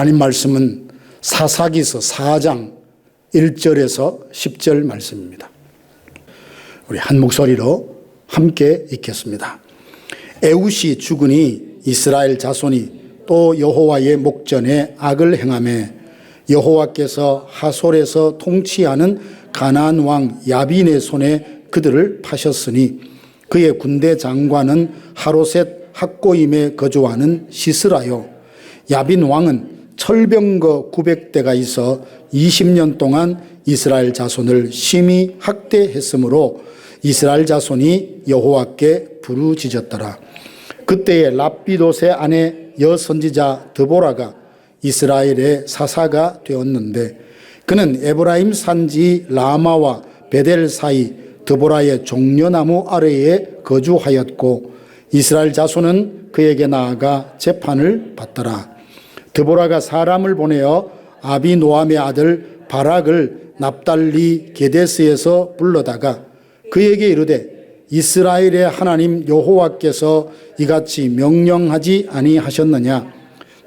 하나님 말씀은 사사기서 4장 1절에서 10절 말씀입니다. 우리 한 목소리로 함께 읽겠습니다. 에웃이 죽으니 이스라엘 자손이 또 여호와의 목전에 악을 행하매 여호와께서 하솔에서 통치하는 가나안 왕 야빈의 손에 그들을 파셨으니 그의 군대 장관은 하로셋 학고임에 거주하는 시스라요. 야빈 왕은 철병거 900대가 있어 20년 동안 이스라엘 자손을 심히 학대했으므로 이스라엘 자손이 여호와께 부르짖었더라. 그때에 랍비돗의 아내 여선지자 드보라가 이스라엘의 사사가 되었는데 그는 에브라임 산지 라마와 베델 사이 드보라의 종려나무 아래에 거주하였고 이스라엘 자손은 그에게 나아가 재판을 받더라. 드보라가 사람을 보내어 아비노함의 아들 바락을 납달리 게데스에서 불러다가 그에게 이르되 이스라엘의 하나님 여호와께서 이같이 명령하지 아니하셨느냐.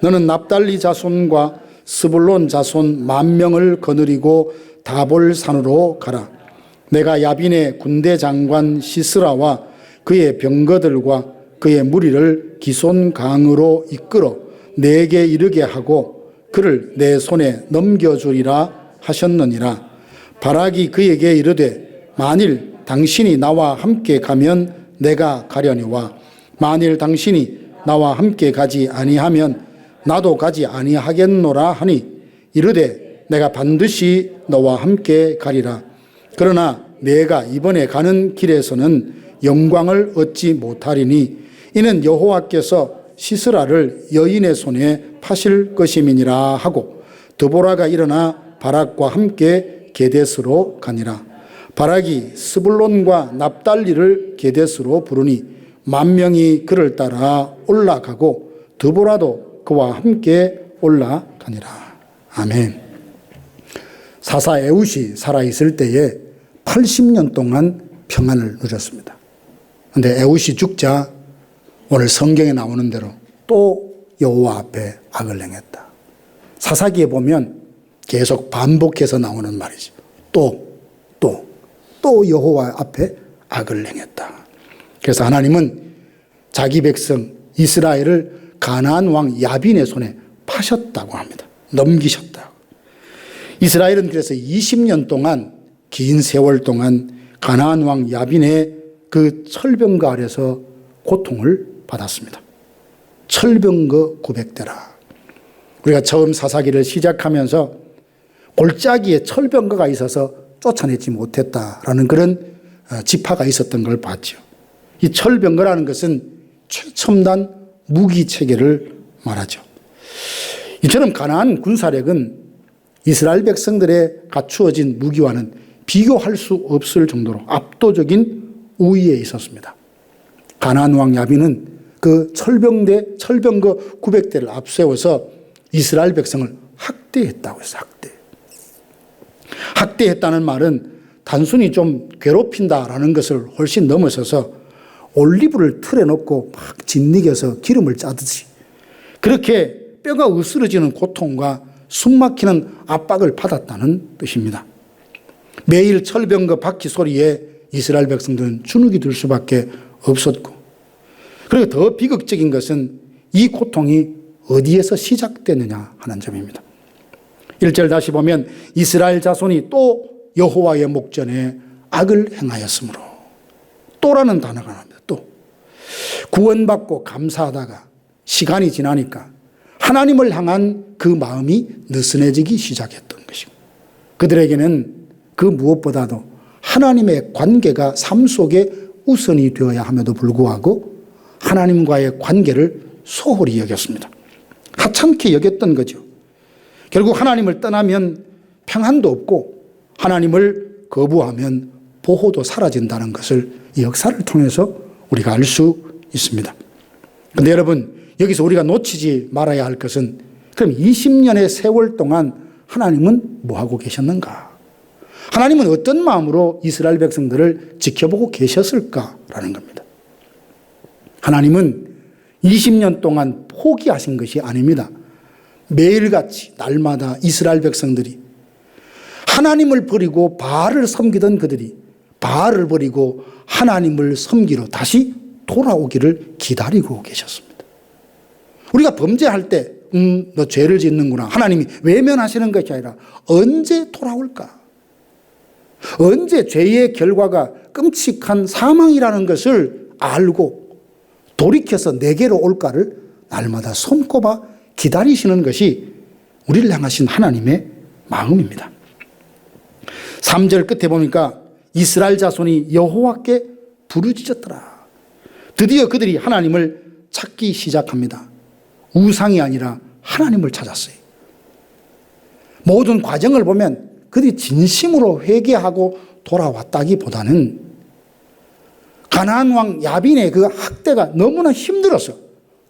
너는 납달리 자손과 스불론 자손 10,000명을 거느리고 다볼 산으로 가라. 내가 야빈의 군대 장관 시스라와 그의 병거들과 그의 무리를 기손 강으로 이끌어 내게 이르게 하고 그를 내 손에 넘겨주리라 하셨느니라. 바락이 그에게 이르되 만일 당신이 나와 함께 가면 내가 가려니와 만일 당신이 나와 함께 가지 아니하면 나도 가지 아니하겠노라 하니 이르되 내가 반드시 너와 함께 가리라. 그러나 내가 이번에 가는 길에서는 영광을 얻지 못하리니 이는 여호와께서 시스라를 여인의 손에 파실 것임이니라 하고 드보라가 일어나 바락과 함께 게데스로 가니라. 바락이 스불론과 납달리를 게데스로 부르니 10,000명이 그를 따라 올라가고 드보라도 그와 함께 올라가니라. 아멘. 사사 에웃이 살아있을 때에 80년 동안 평안을 누렸습니다. 그런데 에웃이 죽자 오늘 성경에 나오는 대로 또 여호와 앞에 악을 행했다. 사사기에 보면 계속 반복해서 나오는 말이죠. 또 여호와 앞에 악을 행했다. 그래서 하나님은 자기 백성 이스라엘을 가나안 왕 야빈의 손에 파셨다고 합니다. 넘기셨다고. 이스라엘은 그래서 20년 동안 긴 세월 동안 가나안 왕 야빈의 그 철병거 아래서 고통을 받았습니다. 철병거 900대라. 우리가 처음 사사기를 시작하면서 골짜기에 철병거가 있어서 쫓아내지 못했다라는 그런 지파가 있었던 걸 봤죠. 이 철병거라는 것은 최첨단 무기 체계를 말하죠. 이처럼 가나안 군사력은 이스라엘 백성들의 갖추어진 무기와는 비교할 수 없을 정도로 압도적인 우위에 있었습니다. 가나안 왕 야빈은 그 철병거 900대를 앞세워서 이스라엘 백성을 학대했다고 했어요. 학대했다는 말은 단순히 좀 괴롭힌다라는 것을 훨씬 넘어서서 올리브를 틀에 놓고 막 짓이겨서 기름을 짜듯이 그렇게 뼈가 으스러지는 고통과 숨막히는 압박을 받았다는 뜻입니다. 매일 철병거 바퀴 소리에 이스라엘 백성들은 주눅이 들 수밖에 없었고, 그리고 더 비극적인 것은 이 고통이 어디에서 시작되느냐 하는 점입니다. 1절 다시 보면 이스라엘 자손이 또 여호와의 목전에 악을 행하였으므로, 또라는 단어가 나옵니다. 또 구원받고 감사하다가 시간이 지나니까 하나님을 향한 그 마음이 느슨해지기 시작했던 것이고, 그들에게는 그 무엇보다도 하나님의 관계가 삶 속에 우선이 되어야 함에도 불구하고 하나님과의 관계를 소홀히 여겼습니다. 하찮게 여겼던 거죠. 결국 하나님을 떠나면 평안도 없고 하나님을 거부하면 보호도 사라진다는 것을 이 역사를 통해서 우리가 알 수 있습니다. 그런데 여러분, 여기서 우리가 놓치지 말아야 할 것은, 그럼 20년의 세월 동안 하나님은 뭐하고 계셨는가? 하나님은 어떤 마음으로 이스라엘 백성들을 지켜보고 계셨을까라는 겁니다. 하나님은 20년 동안 포기하신 것이 아닙니다. 매일같이 날마다 이스라엘 백성들이 하나님을 버리고 바알을 섬기던 그들이 바알을 버리고 하나님을 섬기러 다시 돌아오기를 기다리고 계셨습니다. 우리가 범죄할 때 너 죄를 짓는구나. 하나님이 외면하시는 것이 아니라 언제 돌아올까? 언제 죄의 결과가 끔찍한 사망이라는 것을 알고 돌이켜서 내게로 올까를 날마다 손꼽아 기다리시는 것이 우리를 향하신 하나님의 마음입니다. 3절 끝에 보니까 이스라엘 자손이 여호와께 부르짖었더라. 드디어 그들이 하나님을 찾기 시작합니다. 우상이 아니라 하나님을 찾았어요. 모든 과정을 보면 그들이 진심으로 회개하고 돌아왔다기보다는 가나안 왕 야빈의 그 학대가 너무나 힘들어서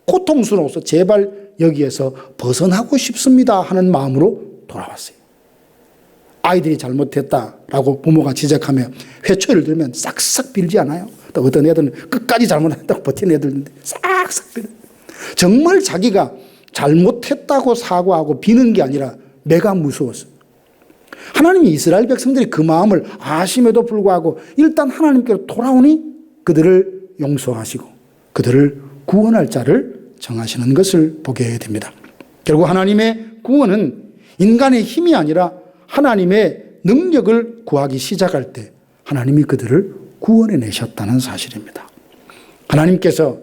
고통스러워서 제발 여기에서 벗어나고 싶습니다 하는 마음으로 돌아왔어요. 아이들이 잘못했다라고 부모가 지적하며 회초리를 들면 싹싹 빌지 않아요? 또 어떤 애들은 끝까지 잘못했다고 버틴 애들인데 싹싹 빌어요. 정말 자기가 잘못했다고 사과하고 비는 게 아니라 매가 무서워서. 하나님이 이스라엘 백성들이 그 마음을 아심에도 불구하고 일단 하나님께로 돌아오니 그들을 용서하시고 그들을 구원할 자를 정하시는 것을 보게 됩니다. 결국 하나님의 구원은 인간의 힘이 아니라 하나님의 능력을 구하기 시작할 때 하나님이 그들을 구원해내셨다는 사실입니다. 하나님께서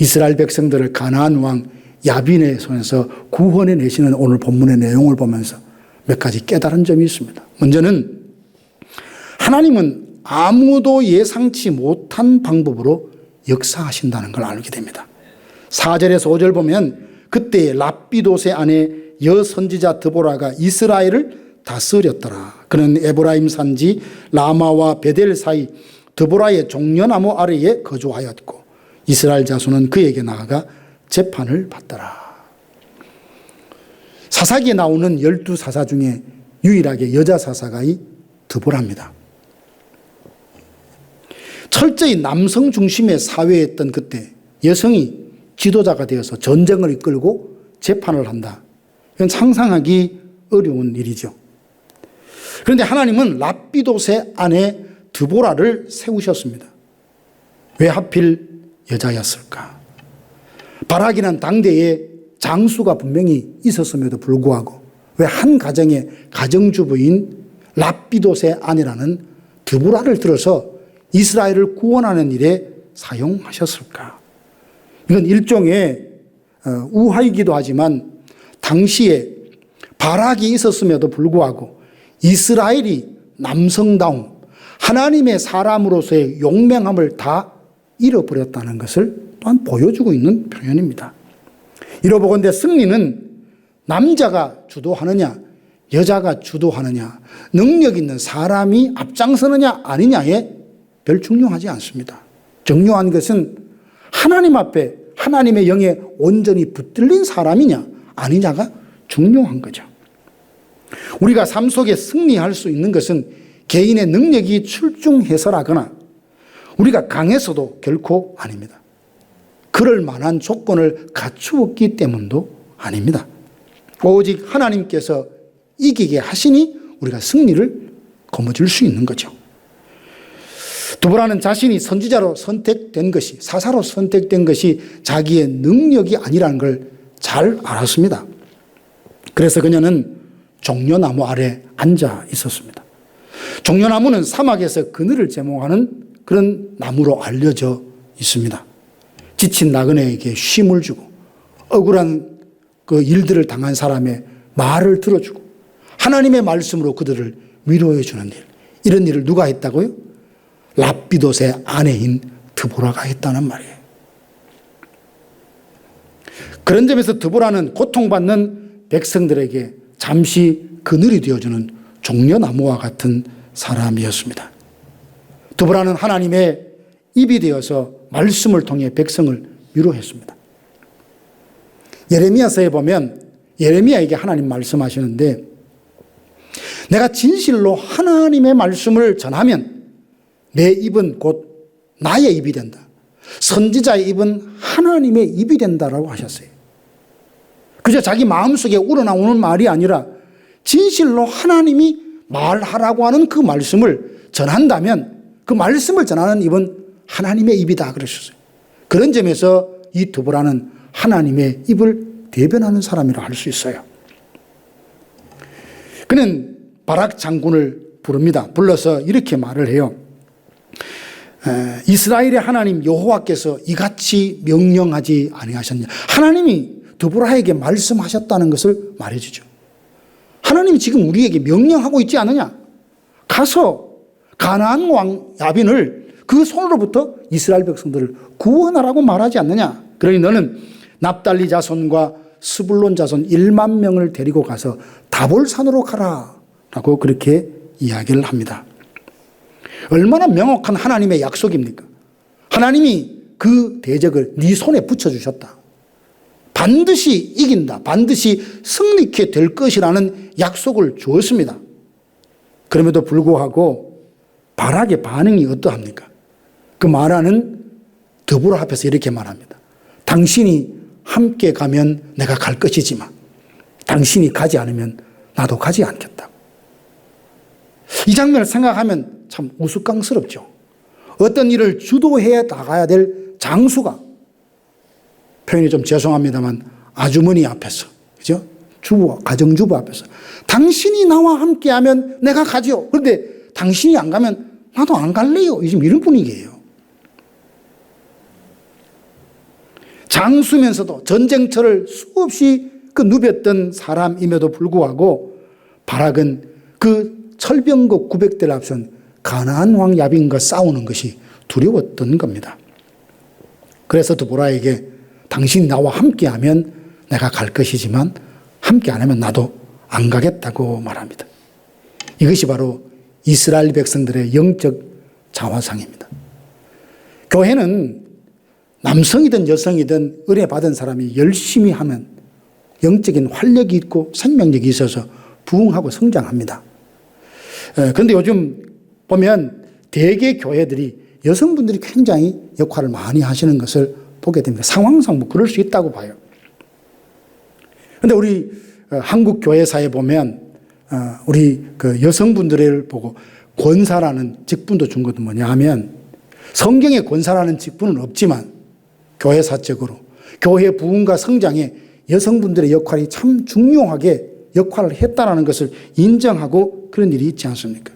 이스라엘 백성들을 가나안 왕 야빈의 손에서 구원해내시는 오늘 본문의 내용을 보면서 몇 가지 깨달은 점이 있습니다. 먼저는 하나님은 아무도 예상치 못한 방법으로 역사하신다는 걸 알게 됩니다. 4절에서 5절 보면 그때 랍비돗의 아내 여선지자 드보라가 이스라엘을 다스렸더라. 그는 에브라임 산지 라마와 베델 사이 드보라의 종려나무 아래에 거주하였고 이스라엘 자손은 그에게 나아가 재판을 받더라. 사사기에 나오는 12사사 중에 유일하게 여자 사사가 이 드보라입니다. 철저히 남성 중심의 사회였던 그때 여성이 지도자가 되어서 전쟁을 이끌고 재판을 한다. 이건 상상하기 어려운 일이죠. 그런데 하나님은 랍비돗의 아내 드보라를 세우셨습니다. 왜 하필 여자였을까? 바락이란 당대에 장수가 분명히 있었음에도 불구하고 왜 한 가정의 가정주부인 랍비돗의 아내라는 드보라를 들어서 이스라엘을 구원하는 일에 사용하셨을까? 이건 일종의 우화이기도 하지만 당시에 바락이 있었음에도 불구하고 이스라엘이 남성다움 하나님의 사람으로서의 용맹함을 다 잃어버렸다는 것을 또한 보여주고 있는 표현입니다. 이러보건대 승리는 남자가 주도하느냐 여자가 주도하느냐 능력 있는 사람이 앞장서느냐 아니냐에 별 중요하지 않습니다. 중요한 것은 하나님 앞에 하나님의 영에 온전히 붙들린 사람이냐 아니냐가 중요한 거죠. 우리가 삶 속에 승리할 수 있는 것은 개인의 능력이 출중해서라거나 우리가 강해서도 결코 아닙니다. 그럴 만한 조건을 갖추었기 때문도 아닙니다. 오직 하나님께서 이기게 하시니 우리가 승리를 거머쥘 수 있는 거죠. 드보라는 자신이 선지자로 선택된 것이 사사로 선택된 것이 자기의 능력이 아니라는 걸 잘 알았습니다. 그래서 그녀는 종려나무 아래 앉아 있었습니다. 종려나무는 사막에서 그늘을 제공하는 그런 나무로 알려져 있습니다. 지친 나그네에게 쉼을 주고 억울한 그 일들을 당한 사람의 말을 들어주고 하나님의 말씀으로 그들을 위로해 주는 일, 이런 일을 누가 했다고요? 랍비돗의 아내인 드보라가 했다는 말이에요. 그런 점에서 드보라는 고통받는 백성들에게 잠시 그늘이 되어주는 종려나무와 같은 사람이었습니다. 드보라는 하나님의 입이 되어서 말씀을 통해 백성을 위로했습니다. 예레미야서에 보면 예레미야에게 하나님 말씀하시는데 내가 진실로 하나님의 말씀을 전하면 내 입은 곧 나의 입이 된다. 선지자의 입은 하나님의 입이 된다라고 하셨어요. 그저 자기 마음속에 우러나오는 말이 아니라 진실로 하나님이 말하라고 하는 그 말씀을 전한다면 그 말씀을 전하는 입은 하나님의 입이다 그러셨어요. 그런 점에서 이 드보라는 하나님의 입을 대변하는 사람이라 할 수 있어요. 그는 바락 장군을 부릅니다. 불러서 이렇게 말을 해요. 이스라엘의 하나님 여호와께서 이같이 명령하지 아니하셨냐. 하나님이 드보라에게 말씀하셨다는 것을 말해주죠. 하나님이 지금 우리에게 명령하고 있지 않느냐. 가서 가나안 왕 야빈을 그 손으로부터 이스라엘 백성들을 구원하라고 말하지 않느냐. 그러니 너는 납달리 자손과 스불론 자손 1만 명을 데리고 가서 다볼산으로 가라 라고 그렇게 이야기를 합니다. 얼마나 명확한 하나님의 약속입니까? 하나님이 그 대적을 네 손에 붙여주셨다. 반드시 이긴다. 반드시 승리케 될 것이라는 약속을 주었습니다. 그럼에도 불구하고 바락의 반응이 어떠합니까? 그 말하는 드보라 앞에서 이렇게 말합니다. 당신이 함께 가면 내가 갈 것이지만 당신이 가지 않으면 나도 가지 않겠다고. 이 장면을 생각하면 참 우스꽝스럽죠. 어떤 일을 주도해 나가야 될 장수가, 표현이 좀 죄송합니다만 아주머니 앞에서, 그죠? 주부, 가정주부 앞에서 당신이 나와 함께하면 내가 가지요. 그런데 당신이 안 가면 나도 안 갈래요. 지금 이런 분위기예요. 장수면서도 전쟁터를 수없이 누볐던 사람임에도 불구하고 바락은 그 철병거 900대를 앞선 가나안 왕 야빈과 싸우는 것이 두려웠던 겁니다. 그래서 드보라에게 당신이 나와 함께하면 내가 갈 것이지만 함께 안 하면 나도 안 가겠다고 말합니다. 이것이 바로 이스라엘 백성들의 영적 자화상입니다. 교회는 남성이든 여성이든 은혜 받은 사람이 열심히 하면 영적인 활력이 있고 생명력이 있어서 부흥하고 성장합니다. 그런데 요즘 보면 대개 교회들이 여성분들이 굉장히 역할을 많이 하시는 것을 보게 됩니다. 상황상 뭐 그럴 수 있다고 봐요. 그런데 우리 한국 교회사에 보면 우리 그 여성분들을 보고 권사라는 직분도 준 것은 뭐냐 하면 성경에 권사라는 직분은 없지만 교회사적으로 교회 부흥과 성장에 여성분들의 역할이 참 중요하게 역할을 했다는 것을 인정하고 그런 일이 있지 않습니까?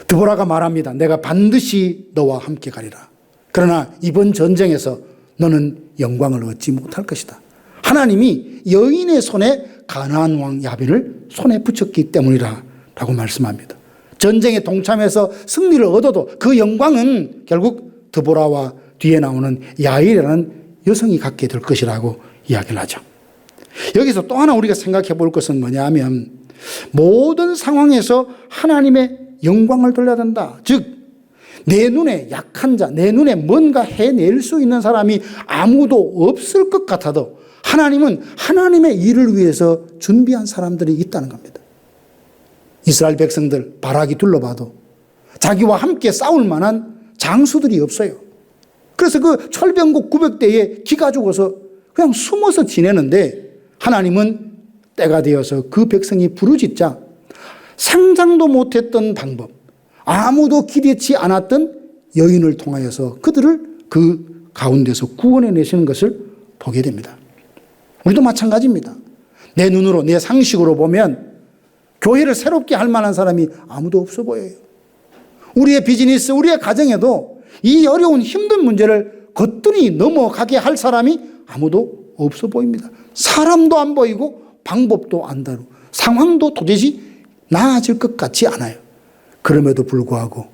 드보라가 말합니다. 내가 반드시 너와 함께 가리라. 그러나 이번 전쟁에서 너는 영광을 얻지 못할 것이다. 하나님이 여인의 손에 가나안 왕 야빈을 손에 붙였기 때문이라 라고 말씀합니다. 전쟁에 동참해서 승리를 얻어도 그 영광은 결국 드보라와 뒤에 나오는 야일이라는 여성이 갖게 될 것이라고 이야기를 하죠. 여기서 또 하나 우리가 생각해 볼 것은 뭐냐 하면 모든 상황에서 하나님의 영광을 돌려야 된다. 즉, 내 눈에 약한 자, 내 눈에 뭔가 해낼 수 있는 사람이 아무도 없을 것 같아도 하나님은 하나님의 일을 위해서 준비한 사람들이 있다는 겁니다. 이스라엘 백성들 바락이 둘러봐도 자기와 함께 싸울 만한 장수들이 없어요. 그래서 그 철병국 900대에 기가 죽어서 그냥 숨어서 지내는데 하나님은 때가 되어서 그 백성이 부르짖자 상상도 못했던 방법, 아무도 기대치 않았던 여인을 통하여서 그들을 그 가운데서 구원해 내시는 것을 보게 됩니다. 우리도 마찬가지입니다. 내 눈으로, 내 상식으로 보면 교회를 새롭게 할 만한 사람이 아무도 없어 보여요. 우리의 비즈니스, 우리의 가정에도 이 어려운 힘든 문제를 거뜬히 넘어가게 할 사람이 아무도 없어 보입니다. 사람도 안 보이고 방법도 안 다루고 상황도 도대체 나아질 것 같지 않아요. 그럼에도 불구하고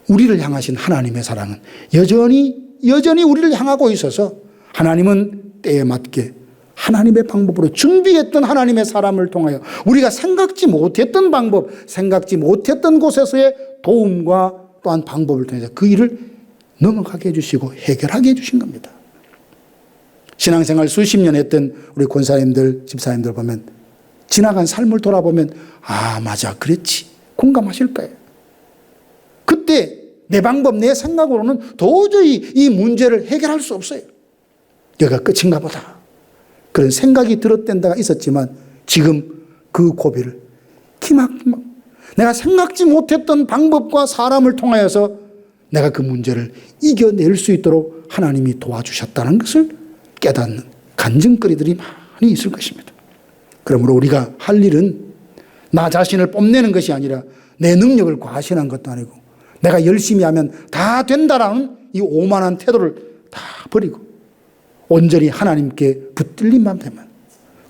우리를 향하신 하나님의 사랑은 여전히 우리를 향하고 있어서 하나님은 때에 맞게 하나님의 방법으로 준비했던 하나님의 사람을 통하여 우리가 생각지 못했던 방법, 생각지 못했던 곳에서의 도움과 또한 방법을 통해서 그 일을 넘어가게 해주시고 해결하게 해주신 겁니다. 신앙생활 수십 년 했던 우리 권사님들, 집사님들 보면 지나간 삶을 돌아보면 아 맞아 그랬지 공감하실 거예요. 그때 내 방법 내 생각으로는 도저히 이 문제를 해결할 수 없어요. 여기가 끝인가 보다. 그런 생각이 들었던 데가 있었지만 지금 그 고비를 기막히막 내가 생각지 못했던 방법과 사람을 통하여서 내가 그 문제를 이겨낼 수 있도록 하나님이 도와주셨다는 것을 깨닫는 간증거리들이 많이 있을 것입니다. 그러므로 우리가 할 일은 나 자신을 뽐내는 것이 아니라 내 능력을 과신한 것도 아니고 내가 열심히 하면 다 된다라는 이 오만한 태도를 다 버리고 온전히 하나님께 붙들림만 되면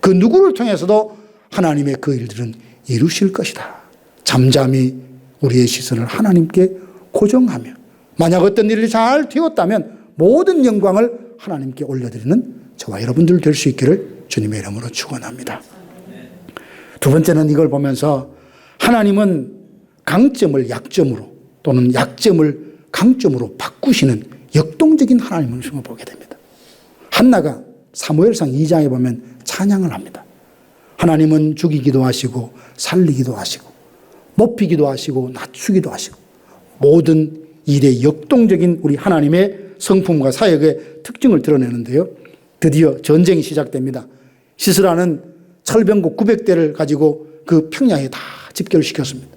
그 누구를 통해서도 하나님의 그 일들은 이루실 것이다. 잠잠히 우리의 시선을 하나님께 고정하며 만약 어떤 일이 잘 되었다면 모든 영광을 하나님께 올려드리는 저와 여러분들 될 수 있기를 주님의 이름으로 축원합니다. 두 번째는 이걸 보면서 하나님은 강점을 약점으로 또는 약점을 강점으로 바꾸시는 역동적인 하나님을 보게 됩니다. 한나가 사무엘상 2장에 보면 찬양을 합니다. 하나님은 죽이기도 하시고 살리기도 하시고 높이기도 하시고 낮추기도 하시고 모든 일의 역동적인 우리 하나님의 성품과 사역의 특징을 드러내는데요. 드디어 전쟁이 시작됩니다. 시스라는 철병국 900대를 가지고 그 평야에 다 집결을 시켰습니다.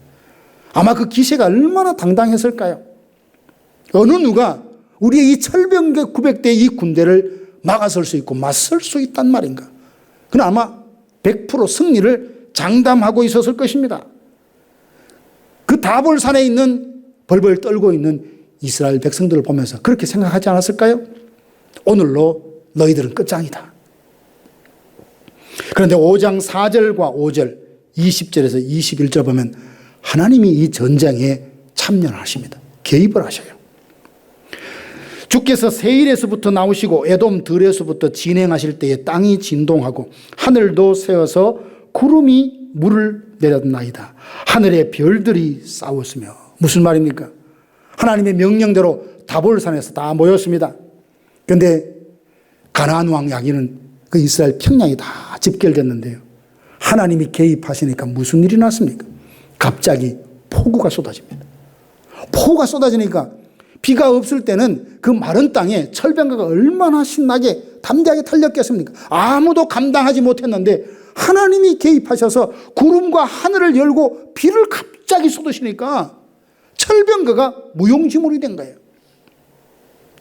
아마 그 기세가 얼마나 당당했을까요? 어느 누가 우리의 이 철병국 900대의 이 군대를 막아설 수 있고 맞설 수 있단 말인가? 그는 아마 100% 승리를 장담하고 있었을 것입니다. 그 다볼산에 있는 벌벌 떨고 있는 이스라엘 백성들을 보면서 그렇게 생각하지 않았을까요? 오늘로 너희들은 끝장이다. 그런데 5장 4절과 5절 20절에서 21절 보면 하나님이 이 전쟁에 참여를 하십니다. 개입을 하셔요. 주께서 세일에서부터 나오시고 에돔 들에서부터 진행하실 때에 땅이 진동하고 하늘도 새어서 구름이 물을 내렸나이다. 하늘의 별들이 싸웠으며 무슨 말입니까? 하나님의 명령대로 다볼산에서 다 모였습니다. 그런데 가나안 왕 야긴은 그 이스라엘 평양이 다 집결됐는데요. 하나님이 개입하시니까 무슨 일이 났습니까? 갑자기 폭우가 쏟아집니다. 폭우가 쏟아지니까 비가 없을 때는 그 마른 땅에 철병거가 얼마나 신나게 담대하게 달렸겠습니까? 아무도 감당하지 못했는데 하나님이 개입하셔서 구름과 하늘을 열고 비를 갑자기 쏟으시니까 철병거가 무용지물이 된 거예요.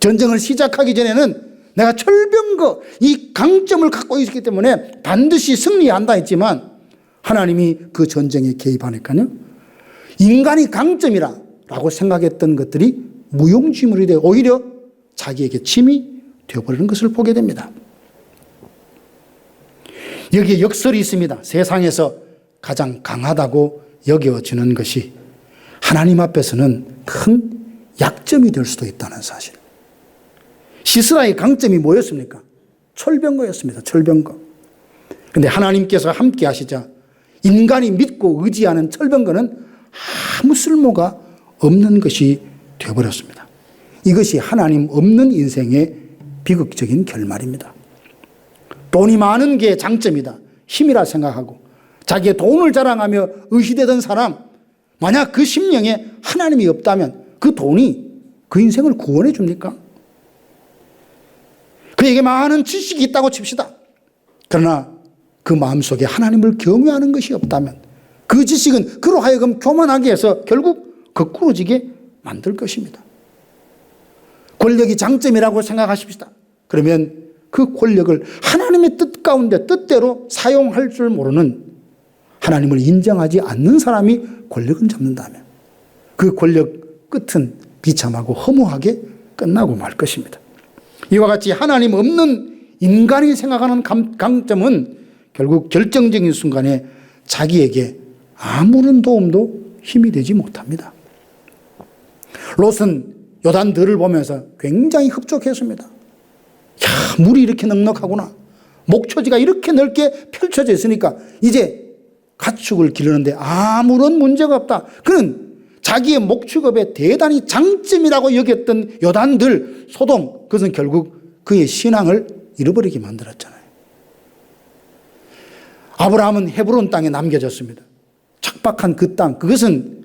전쟁을 시작하기 전에는 내가 철병거 이 강점을 갖고 있기 때문에 반드시 승리한다 했지만 하나님이 그 전쟁에 개입하니까요. 인간이 강점이라고 생각했던 것들이 무용지물이 되어 오히려 자기에게 침이 되어버리는 것을 보게 됩니다. 여기에 역설이 있습니다. 세상에서 가장 강하다고 여겨지는 것이 하나님 앞에서는 큰 약점이 될 수도 있다는 사실. 시스라의 강점이 뭐였습니까? 철병거였습니다. 철병거. 그런데 하나님께서 함께 하시자 인간이 믿고 의지하는 철병거는 아무 쓸모가 없는 것이 되어버렸습니다. 이것이 하나님 없는 인생의 비극적인 결말입니다. 돈이 많은 게 장점이다. 힘이라 생각하고 자기의 돈을 자랑하며 의시되던 사람, 만약 그 심령에 하나님이 없다면 그 돈이 그 인생을 구원해 줍니까? 그에게 많은 지식이 있다고 칩시다. 그러나 그 마음속에 하나님을 경외하는 것이 없다면 그 지식은 그로 하여금 교만하게 해서 결국 거꾸로지게 만들 것입니다. 권력이 장점이라고 생각하십시다. 그러면 그 권력을 하나님의 뜻 가운데 뜻대로 사용할 줄 모르는 하나님을 인정하지 않는 사람이 권력을 잡는다면 그 권력 끝은 비참하고 허무하게 끝나고 말 것입니다. 이와 같이 하나님 없는 인간이 생각하는 강점은 결국 결정적인 순간에 자기에게 아무런 도움도 힘이 되지 못합니다. 롯은 요단들을 보면서 굉장히 흡족했습니다. 야, 물이 이렇게 넉넉하구나. 목초지가 이렇게 넓게 펼쳐져 있으니까 이제 가축을 기르는데 아무런 문제가 없다. 그는 자기의 목축업의 대단히 장점이라고 여겼던 요단들, 소돔, 그것은 결국 그의 신앙을 잃어버리게 만들었잖아요. 아브라함은 헤브론 땅에 남겨졌습니다. 척박한 그 땅, 그것은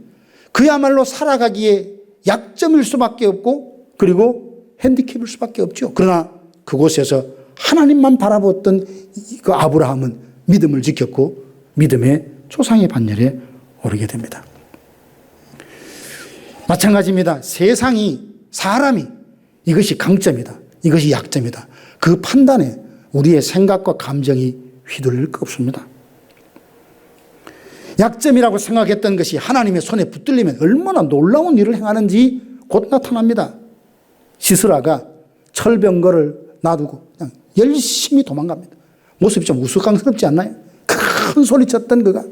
그야말로 살아가기에 약점일 수밖에 없고 그리고 핸디캡일 수밖에 없죠. 그러나 그곳에서 하나님만 바라보았던 그 아브라함은 믿음을 지켰고 믿음의 조상의 반열에 오르게 됩니다. 마찬가지입니다. 세상이, 사람이 이것이 강점이다, 이것이 약점이다, 그 판단에 우리의 생각과 감정이 휘둘릴 거 없습니다. 약점이라고 생각했던 것이 하나님의 손에 붙들리면 얼마나 놀라운 일을 행하는지 곧 나타납니다. 시스라가 철병거를 놔두고 그냥 열심히 도망갑니다. 모습이 좀 우스꽝스럽지 않나요? 큰 소리 쳤던 그가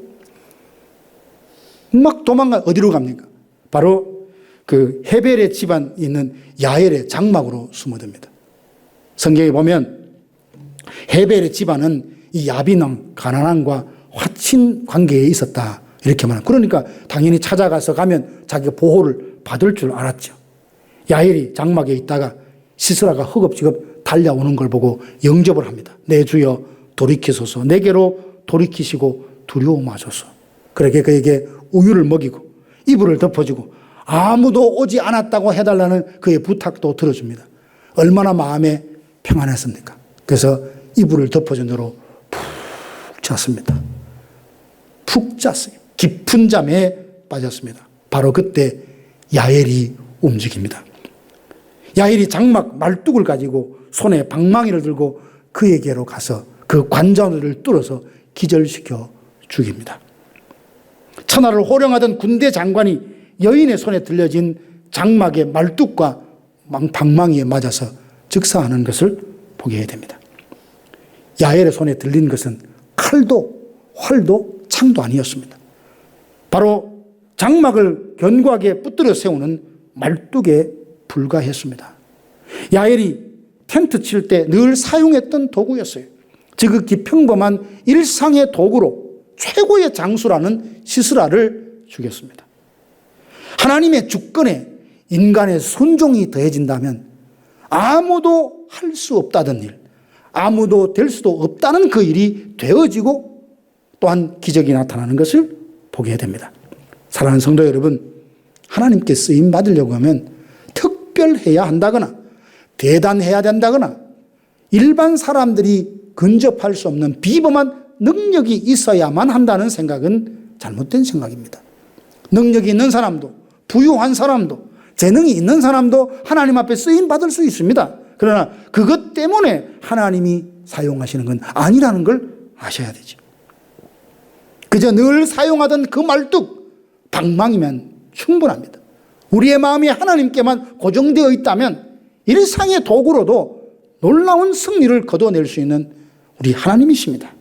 막 도망가. 어디로 갑니까? 바로 그 헤벨의 집안 있는 야엘의 장막으로 숨어듭니다. 성경에 보면 헤벨의 집안은 이 야빈왕 가나안과 화친 관계에 있었다, 이렇게 말합니다. 그러니까 당연히 찾아가서 가면 자기가 보호를 받을 줄 알았죠. 야엘이 장막에 있다가 시스라가 허겁지겁 달려오는 걸 보고 영접을 합니다. 내 주여 돌이키소서, 내게로 돌이키시고 두려움하소서. 그렇게 그에게 우유를 먹이고 이불을 덮어주고 아무도 오지 않았다고 해달라는 그의 부탁도 들어줍니다. 얼마나 마음에 평안했습니까? 그래서 이불을 덮어준 대로 푹 잤습니다. 푹 잤어요. 깊은 잠에 빠졌습니다. 바로 그때 야엘이 움직입니다. 야엘이 장막 말뚝을 가지고 손에 방망이를 들고 그에게로 가서 그 관자놀이를 뚫어서 기절시켜 죽입니다. 천하를 호령하던 군대 장관이 여인의 손에 들려진 장막의 말뚝과 방망이에 맞아서 즉사하는 것을 보게 됩니다. 야엘의 손에 들린 것은 칼도 활도 창도 아니었습니다. 바로 장막을 견고하게 붙들어 세우는 말뚝에 불과했습니다. 야엘이 텐트 칠 때 늘 사용했던 도구였어요. 지극히 평범한 일상의 도구로 최고의 장수라는 시스라를 죽였습니다. 하나님의 주권에 인간의 순종이 더해진다면 아무도 할 수 없다던 일, 아무도 될 수도 없다는 그 일이 되어지고 또한 기적이 나타나는 것을 보게 됩니다. 사랑하는 성도 여러분, 하나님께 쓰임 받으려고 하면 특별해야 한다거나 대단해야 된다거나 일반 사람들이 근접할 수 없는 비범한 능력이 있어야만 한다는 생각은 잘못된 생각입니다. 능력이 있는 사람도, 부유한 사람도, 재능이 있는 사람도 하나님 앞에 쓰임 받을 수 있습니다. 그러나 그것 때문에 하나님이 사용하시는 건 아니라는 걸 아셔야 되죠. 그저 늘 사용하던 그 말뚝, 방망이면 충분합니다. 우리의 마음이 하나님께만 고정되어 있다면 일상의 도구로도 놀라운 승리를 거둬낼 수 있는 우리 하나님이십니다.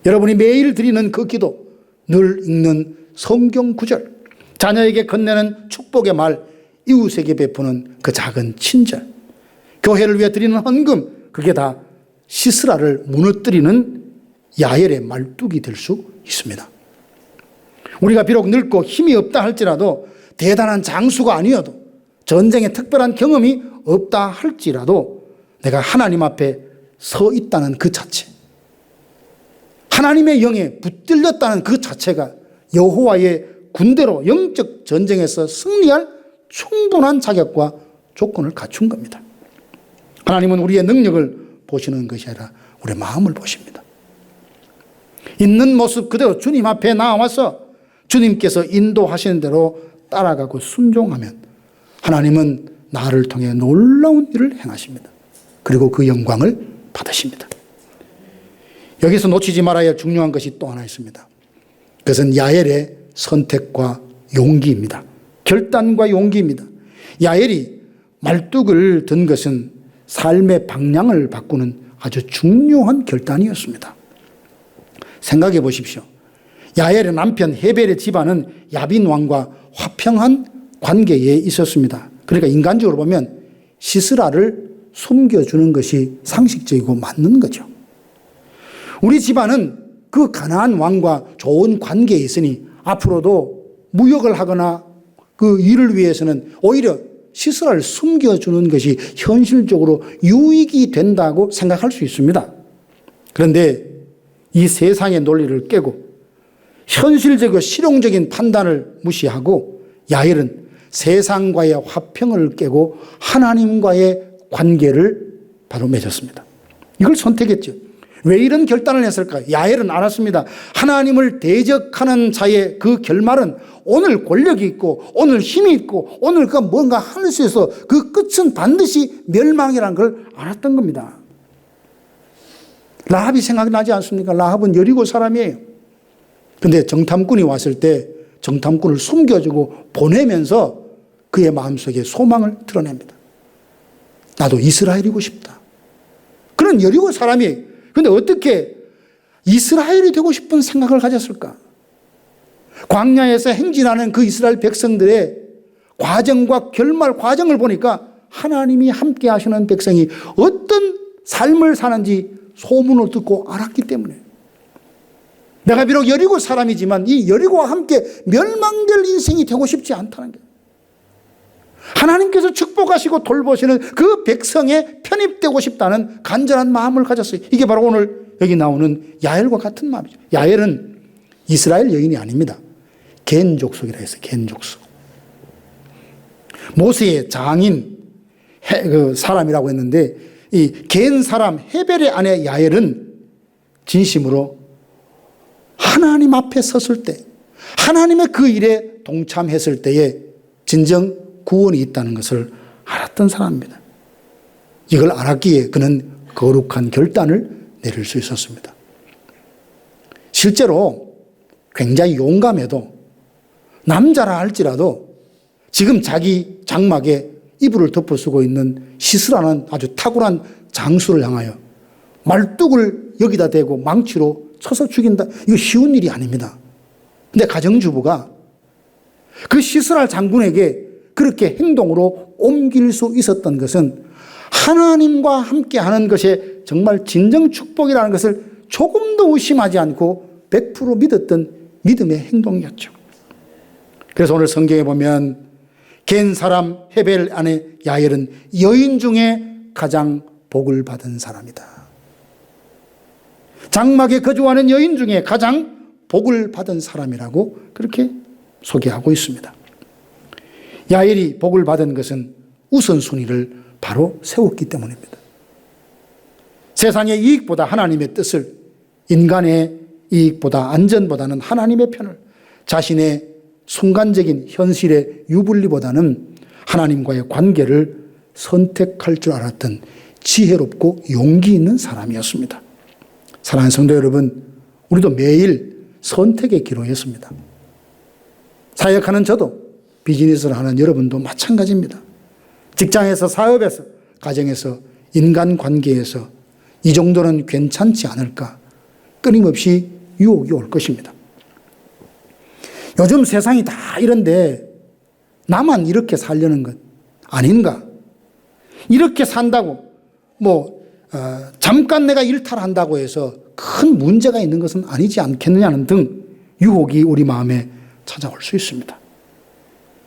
여러분이 매일 드리는 그 기도, 늘 읽는 성경 구절, 자녀에게 건네는 축복의 말, 이웃에게 베푸는 그 작은 친절, 교회를 위해 드리는 헌금, 그게 다 시스라를 무너뜨리는 야엘의 말뚝이 될 수 있습니다. 우리가 비록 늙고 힘이 없다 할지라도, 대단한 장수가 아니어도, 전쟁에 특별한 경험이 없다 할지라도 내가 하나님 앞에 서 있다는 그 자체, 하나님의 영에 붙들렸다는 그 자체가 여호와의 군대로 영적 전쟁에서 승리할 충분한 자격과 조건을 갖춘 겁니다. 하나님은 우리의 능력을 보시는 것이 아니라 우리의 마음을 보십니다. 있는 모습 그대로 주님 앞에 나와서 주님께서 인도하시는 대로 따라가고 순종하면 하나님은 나를 통해 놀라운 일을 행하십니다. 그리고 그 영광을 받으십니다. 여기서 놓치지 말아야 할 중요한 것이 또 하나 있습니다. 그것은 야엘의 선택과 용기입니다. 결단과 용기입니다. 야엘이 말뚝을 든 것은 삶의 방향을 바꾸는 아주 중요한 결단이었습니다. 생각해 보십시오. 야엘의 남편 헤벨의 집안은 야빈 왕과 화평한 관계에 있었습니다. 그러니까 인간적으로 보면 시스라를 숨겨주는 것이 상식적이고 맞는 거죠. 우리 집안은 그 가나안 왕과 좋은 관계에 있으니 앞으로도 무역을 하거나 그 일을 위해서는 오히려 시스라를 숨겨주는 것이 현실적으로 유익이 된다고 생각할 수 있습니다. 그런데 이 세상의 논리를 깨고 현실적이고 실용적인 판단을 무시하고 야엘은 세상과의 화평을 깨고 하나님과의 관계를 바로 맺었습니다. 이걸 선택했죠. 왜 이런 결단을 했을까? 야엘은 알았습니다. 하나님을 대적하는 자의 그 결말은 오늘 권력이 있고 오늘 힘이 있고 오늘 그 뭔가 할 수 있어 그 끝은 반드시 멸망이라는 걸 알았던 겁니다. 라합이 생각나지 않습니까? 라합은 여리고 사람이에요. 근데 정탐꾼이 왔을 때 정탐꾼을 숨겨주고 보내면서 그의 마음속에 소망을 드러냅니다. 나도 이스라엘이고 싶다. 그런 여리고 사람이 그런데 어떻게 이스라엘이 되고 싶은 생각을 가졌을까? 광야에서 행진하는 그 이스라엘 백성들의 과정과 결말 과정을 보니까 하나님이 함께 하시는 백성이 어떤 삶을 사는지 소문을 듣고 알았기 때문에 내가 비록 여리고 사람이지만 이 여리고와 함께 멸망될 인생이 되고 싶지 않다는 거예요. 하나님께서 축복하시고 돌보시는 그 백성에 편입되고 싶다는 간절한 마음을 가졌어요. 이게 바로 오늘 여기 나오는 야엘과 같은 마음이죠. 야엘은 이스라엘 여인이 아닙니다. 겐 족속이라 해서 겐 족속. 모세의 장인 그 사람이라고 했는데 이 겐 사람 헤벨의 아내 야엘은 진심으로 하나님 앞에 섰을 때 하나님의 그 일에 동참했을 때에 진정 구원이 있다는 것을 알았던 사람입니다. 이걸 알았기에 그는 거룩한 결단을 내릴 수 있었습니다. 실제로 굉장히 용감해도 남자라 할지라도 지금 자기 장막에 이불을 덮어쓰고 있는 시스라는 아주 탁월한 장수를 향하여 말뚝을 여기다 대고 망치로 쳐서 죽인다. 이거 쉬운 일이 아닙니다. 근데 가정주부가 그 시스라 장군에게 그렇게 행동으로 옮길 수 있었던 것은 하나님과 함께하는 것이 정말 진정 축복이라는 것을 조금도 의심하지 않고 100% 믿었던 믿음의 행동이었죠. 그래서 오늘 성경에 보면 겐 사람 헤벨 아내 야엘은 여인 중에 가장 복을 받은 사람이다. 장막에 거주하는 여인 중에 가장 복을 받은 사람이라고 그렇게 소개하고 있습니다. 야엘이 복을 받은 것은 우선순위를 바로 세웠기 때문입니다. 세상의 이익보다 하나님의 뜻을, 인간의 이익보다 안전보다는 하나님의 편을, 자신의 순간적인 현실의 유불리보다는 하나님과의 관계를 선택할 줄 알았던 지혜롭고 용기 있는 사람이었습니다. 사랑하는 성도 여러분, 우리도 매일 선택의 기로였습니다. 사역하는 저도 비즈니스를 하는 여러분도 마찬가지입니다. 직장에서, 사업에서, 가정에서, 인간관계에서 이 정도는 괜찮지 않을까 끊임없이 유혹이 올 것입니다. 요즘 세상이 다 이런데 나만 이렇게 살려는 것 아닌가? 이렇게 산다고 잠깐 내가 일탈한다고 해서 큰 문제가 있는 것은 아니지 않겠느냐는 등 유혹이 우리 마음에 찾아올 수 있습니다.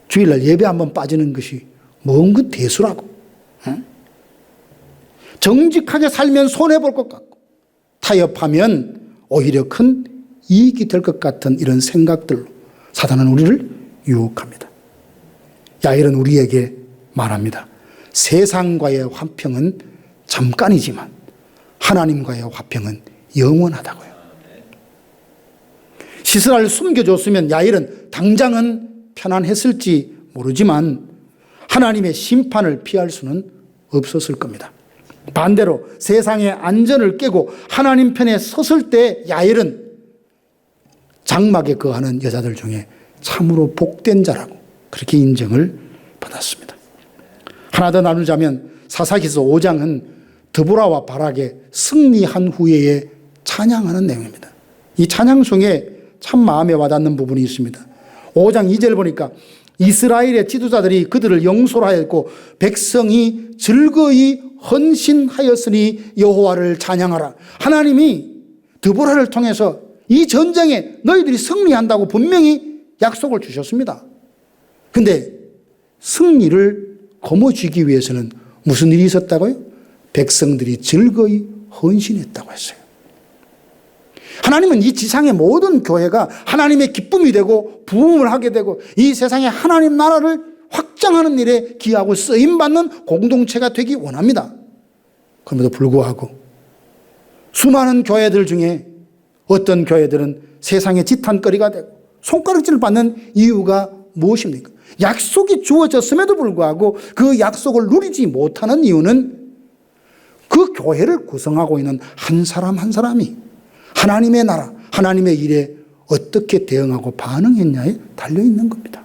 주일날 예배 한번 빠지는 것이 뭔 그 대수라고. 정직하게 살면 손해볼 것 같고 타협하면 오히려 큰 이익이 될 것 같은 이런 생각들로 사단은 우리를 유혹합니다. 야엘은 우리에게 말합니다. 세상과의 화평은 잠깐이지만 하나님과의 화평은 영원하다고요. 시스라를 숨겨줬으면 야엘은 당장은 편안했을지 모르지만 하나님의 심판을 피할 수는 없었을 겁니다. 반대로 세상의 안전을 깨고 하나님 편에 섰을 때 야엘은 장막에 거하는 여자들 중에 참으로 복된 자라고 그렇게 인정을 받았습니다. 하나 더 나누자면 사사기서 5장은 드보라와 바락의 승리한 후에 찬양하는 내용입니다. 이 찬양송에 참 마음에 와닿는 부분이 있습니다. 5장 2절 보니까 이스라엘의 지도자들이 그들을 영솔하였고 백성이 즐거이 헌신하였으니 여호와를 찬양하라. 하나님이 드보라를 통해서 이 전쟁에 너희들이 승리한다고 분명히 약속을 주셨습니다. 그런데 승리를 거머쥐기 위해서는 무슨 일이 있었다고요? 백성들이 즐거이 헌신했다고 했어요. 하나님은 이 지상의 모든 교회가 하나님의 기쁨이 되고 부흥을 하게 되고 이 세상에 하나님 나라를 확장하는 일에 기여하고 쓰임받는 공동체가 되기 원합니다. 그럼에도 불구하고 수많은 교회들 중에 어떤 교회들은 세상의 지탄거리가 되고 손가락질을 받는 이유가 무엇입니까? 약속이 주어졌음에도 불구하고 그 약속을 누리지 못하는 이유는 그 교회를 구성하고 있는 한 사람 한 사람이 하나님의 나라, 하나님의 일에 어떻게 대응하고 반응했냐에 달려있는 겁니다.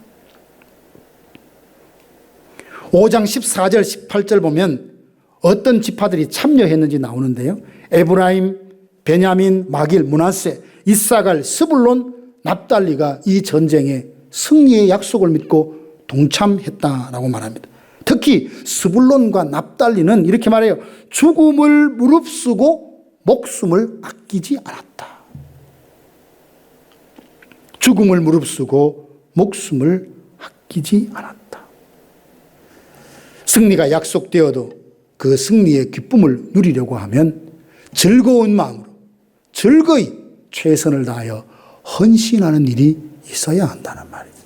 5장 14절 18절 보면 어떤 지파들이 참여했는지 나오는데요. 에브라임, 베냐민, 마길, 므낫세, 이사갈, 스불론, 납달리가 이 전쟁에 승리의 약속을 믿고 동참했다라고 말합니다. 특히 스불론과 납달리는 이렇게 말해요. 죽음을 무릅쓰고 목숨을 아끼지 않았다. 죽음을 무릅쓰고 목숨을 아끼지 않았다. 승리가 약속되어도 그 승리의 기쁨을 누리려고 하면 즐거운 마음으로 즐거이 최선을 다하여 헌신하는 일이 있어야 한다는 말입니다.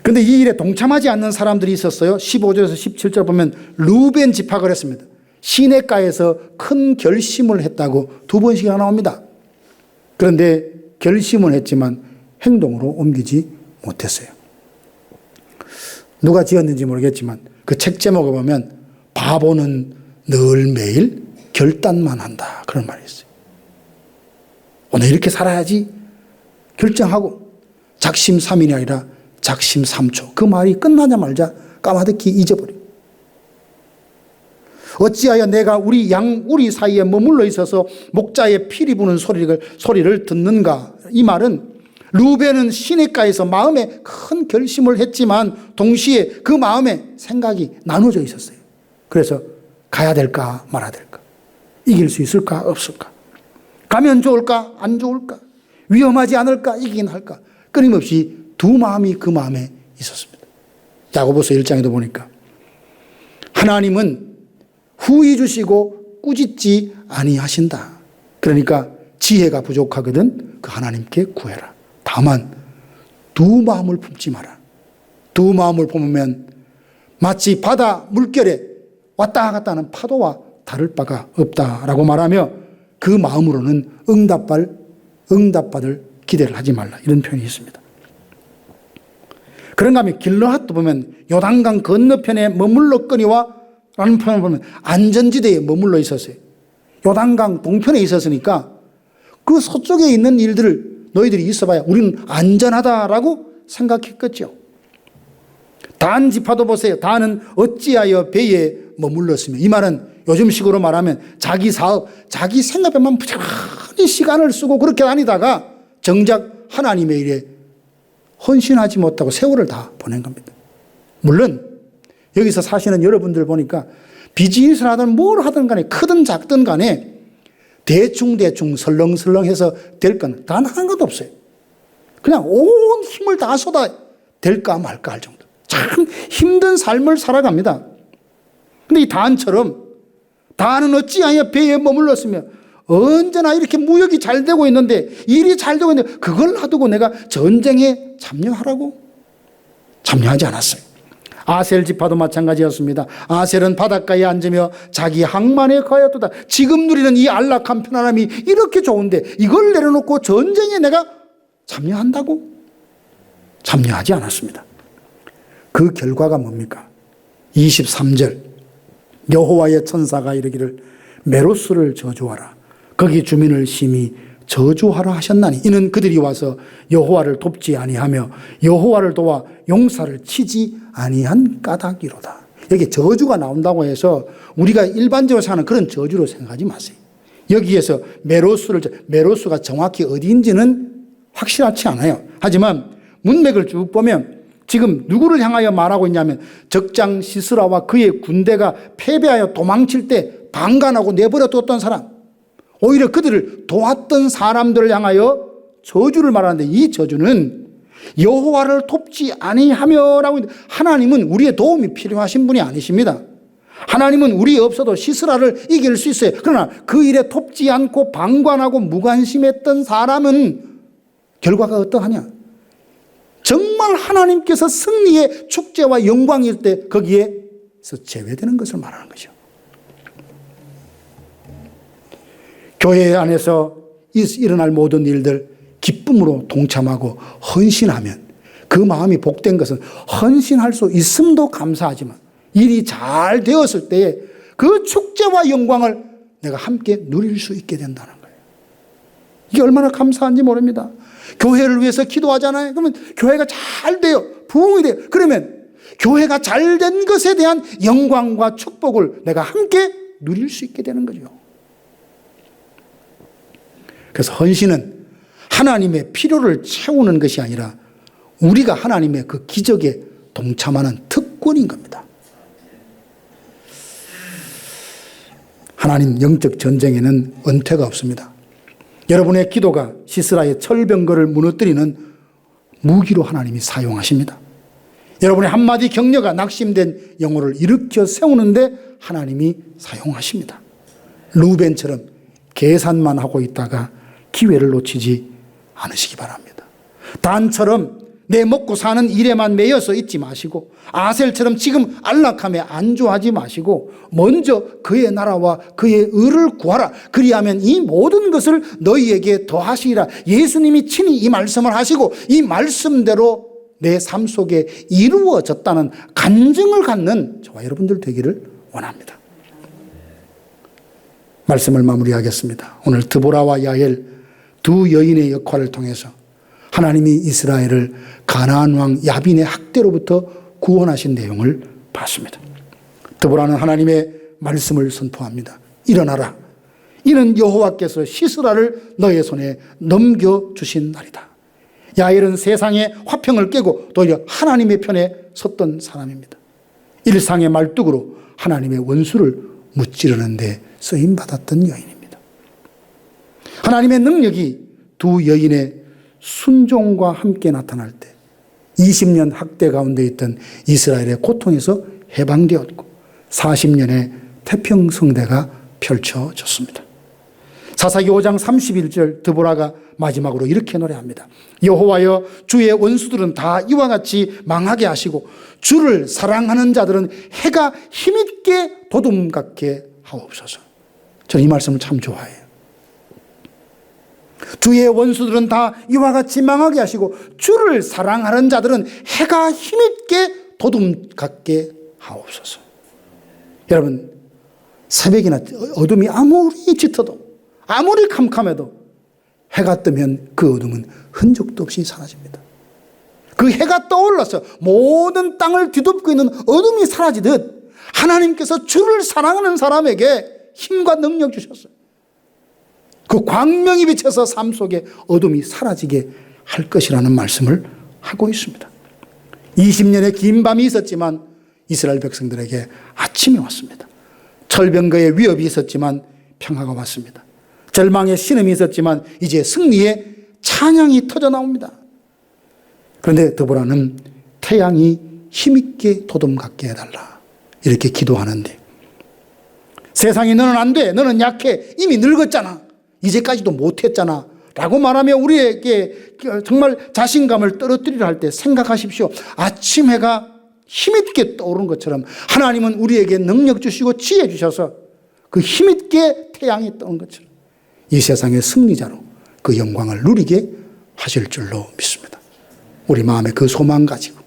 그런데 이 일에 동참하지 않는 사람들이 있었어요. 15절에서 17절 보면 루벤 지파가 그랬습니다. 시냇가에서 큰 결심을 했다고 2번씩이나 나옵니다. 그런데 결심은 했지만 행동으로 옮기지 못했어요. 누가 지었는지 모르겠지만 그 책 제목을 보면 바보는 늘 매일 결단만 한다, 그런 말이 있어요. 오늘 이렇게 살아야지 결정하고 작심삼일이 아니라 작심삼초, 그 말이 끝나자마자 까마득히 잊어버려요. 어찌하여 내가 우리 사이에 머물러 있어서 목자의 피리 부는 소리를 듣는가. 이 말은 루벤은 시냇가에서 마음에 큰 결심을 했지만 동시에 그 마음에 생각이 나눠져 있었어요. 그래서 가야 될까 말아야 될까, 이길 수 있을까 없을까, 가면 좋을까 안 좋을까, 위험하지 않을까 이기긴 할까, 끊임없이 두 마음이 그 마음에 있었습니다. 야고보서 1장에도 보니까 하나님은 후히 주시고 꾸짖지 아니하신다. 그러니까 지혜가 부족하거든 그 하나님께 구해라. 다만 두 마음을 품지 마라. 두 마음을 품으면 마치 바다 물결에 왔다 갔다 하는 파도와 다를 바가 없다라고 말하며 그 마음으로는 응답받을 기대를 하지 말라, 이런 표현이 있습니다. 그런가 하면 길르앗도 보면 요단강 건너편에 머물렀거니와 라는 표현을 보면 안전지대에 머물러 있었어요. 요단강 동편에 있었으니까 그 서쪽에 있는 일들을 너희들이 있어봐야 우리는 안전하다라고 생각했겠죠. 단 지파도 보세요. 단은 어찌하여 배에 머물렀으며, 이 말은 요즘식으로 말하면 자기 사업, 자기 생각에만 부지런히 시간을 쓰고 그렇게 다니다가 정작 하나님의 일에 헌신하지 못하고 세월을 다 보낸 겁니다. 물론 여기서 사시는 여러분들 보니까 비즈니스를 하든 뭘 하든 간에 크든 작든 간에 대충 설렁설렁해서 될 건 단 하나도 없어요. 그냥 온 힘을 다 쏟아 될까 말까 할 정도. 참 힘든 삶을 살아갑니다. 근데 이 단처럼 단은 어찌하여 배에 머물렀으며, 언제나 이렇게 무역이 잘 되고 있는데, 일이 잘 되고 있는데 그걸 놔두고 내가 전쟁에 참여하라고? 참여하지 않았어요. 아셀 지파도 마찬가지였습니다. 아셀은 바닷가에 앉으며 자기 항만에 거하였도다. 지금 누리는 이 안락한 편안함이 이렇게 좋은데 이걸 내려놓고 전쟁에 내가 참여한다고? 참여하지 않았습니다. 그 결과가 뭡니까? 23절 여호와의 천사가 이르기를 메로스를 저주하라. 거기 주민을 심히 저주하라 하셨나니 이는 그들이 와서 여호와를 돕지 아니하며 여호와를 도와 용사를 치지 아니한 까닭이로다. 여기 저주가 나온다고 해서 우리가 일반적으로 사는 그런 저주로 생각하지 마세요. 여기에서 메로스가 정확히 어디인지는 확실하지 않아요. 하지만 문맥을 쭉 보면 지금 누구를 향하여 말하고 있냐면 적장 시스라와 그의 군대가 패배하여 도망칠 때 방관하고 내버려뒀던 사람, 오히려 그들을 도왔던 사람들을 향하여 저주를 말하는데, 이 저주는 여호와를 돕지 아니하며라고 했는데, 하나님은 우리의 도움이 필요하신 분이 아니십니다. 하나님은 우리 없어도 시스라를 이길 수 있어요. 그러나 그 일에 돕지 않고 방관하고 무관심했던 사람은 결과가 어떠하냐? 정말 하나님께서 승리의 축제와 영광일 때 거기에서 제외되는 것을 말하는 거죠. 교회 안에서 일어날 모든 일들 기쁨으로 동참하고 헌신하면 그 마음이 복된 것은 헌신할 수 있음도 감사하지만 일이 잘 되었을 때에 그 축제와 영광을 내가 함께 누릴 수 있게 된다는 거예요. 이게 얼마나 감사한지 모릅니다. 교회를 위해서 기도하잖아요. 그러면 교회가 잘 돼요. 부흥이 돼요. 그러면 교회가 잘 된 것에 대한 영광과 축복을 내가 함께 누릴 수 있게 되는 거죠. 그래서 헌신은 하나님의 필요를 채우는 것이 아니라 우리가 하나님의 그 기적에 동참하는 특권인 겁니다. 하나님 영적 전쟁에는 은퇴가 없습니다. 여러분의 기도가 시스라의 철병거를 무너뜨리는 무기로 하나님이 사용하십니다. 여러분의 한마디 격려가 낙심된 영혼을 일으켜 세우는데 하나님이 사용하십니다. 루벤처럼 계산만 하고 있다가 기회를 놓치지 않으시기 바랍니다. 단처럼 내 먹고 사는 일에만 매여서 있지 마시고 아셀처럼 지금 안락함에 안주하지 마시고 먼저 그의 나라와 그의 의를 구하라. 그리하면 이 모든 것을 너희에게 더하시리라. 예수님이 친히 이 말씀을 하시고 이 말씀대로 내 삶 속에 이루어졌다는 간증을 갖는 저와 여러분들 되기를 원합니다. 말씀을 마무리하겠습니다. 오늘 드보라와 야엘 두 여인의 역할을 통해서 하나님이 이스라엘을 가나안 왕 야빈의 학대로부터 구원하신 내용을 봤습니다. 드보라는 하나님의 말씀을 선포합니다. 일어나라. 이는 여호와께서 시스라를 너의 손에 넘겨주신 날이다. 야엘은 세상의 화평을 깨고 오히려 하나님의 편에 섰던 사람입니다. 일상의 말뚝으로 하나님의 원수를 무찌르는 데 쓰임받았던 여인입니다. 하나님의 능력이 두 여인의 순종과 함께 나타날 때 20년 학대 가운데 있던 이스라엘의 고통에서 해방되었고 40년의 태평성대가 펼쳐졌습니다. 사사기 5장 31절 드보라가 마지막으로 이렇게 노래합니다. 여호와여 주의 원수들은 다 이와 같이 망하게 하시고 주를 사랑하는 자들은 해가 힘있게 도둠같게 하옵소서. 저는 이 말씀을 참 좋아해요. 주의 원수들은 다 이와 같이 망하게 하시고 주를 사랑하는 자들은 해가 힘있게 도둠같게 하옵소서. 여러분, 새벽이나 어둠이 아무리 짙어도 아무리 캄캄해도 해가 뜨면 그 어둠은 흔적도 없이 사라집니다. 그 해가 떠올라서 모든 땅을 뒤덮고 있는 어둠이 사라지듯 하나님께서 주를 사랑하는 사람에게 힘과 능력 주셨어요. 그 광명이 비쳐서 삶 속에 어둠이 사라지게 할 것이라는 말씀을 하고 있습니다. 20년의 긴 밤이 있었지만 이스라엘 백성들에게 아침이 왔습니다. 철병거의 위협이 있었지만 평화가 왔습니다. 절망의 신음이 있었지만 이제 승리의 찬양이 터져 나옵니다. 그런데 드보라는 태양이 힘있게 도둠같게 해달라 이렇게 기도하는데 세상이 너는 안 돼, 너는 약해, 이미 늙었잖아, 이제까지도 못했잖아 라고 말하며 우리에게 정말 자신감을 떨어뜨리려 할 때 생각하십시오. 아침 해가 힘있게 떠오르는 것처럼 하나님은 우리에게 능력 주시고 지혜 주셔서 그 힘있게 태양이 떠오른 것처럼 이 세상의 승리자로 그 영광을 누리게 하실 줄로 믿습니다. 우리 마음에 그 소망 가지고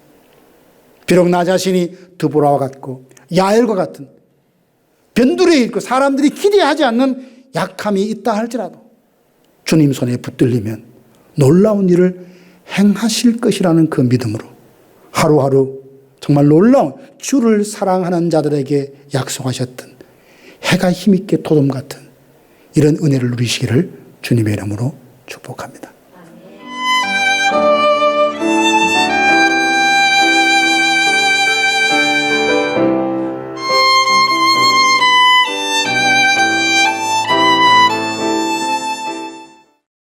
비록 나 자신이 드보라와 같고 야엘과 같은 변두리에 있고 사람들이 기대하지 않는 약함이 있다 할지라도 주님 손에 붙들리면 놀라운 일을 행하실 것이라는 그 믿음으로 하루하루 정말 놀라운 주를 사랑하는 자들에게 약속하셨던 해가 힘있게 도둠 같은 이런 은혜를 누리시기를 주님의 이름으로 축복합니다.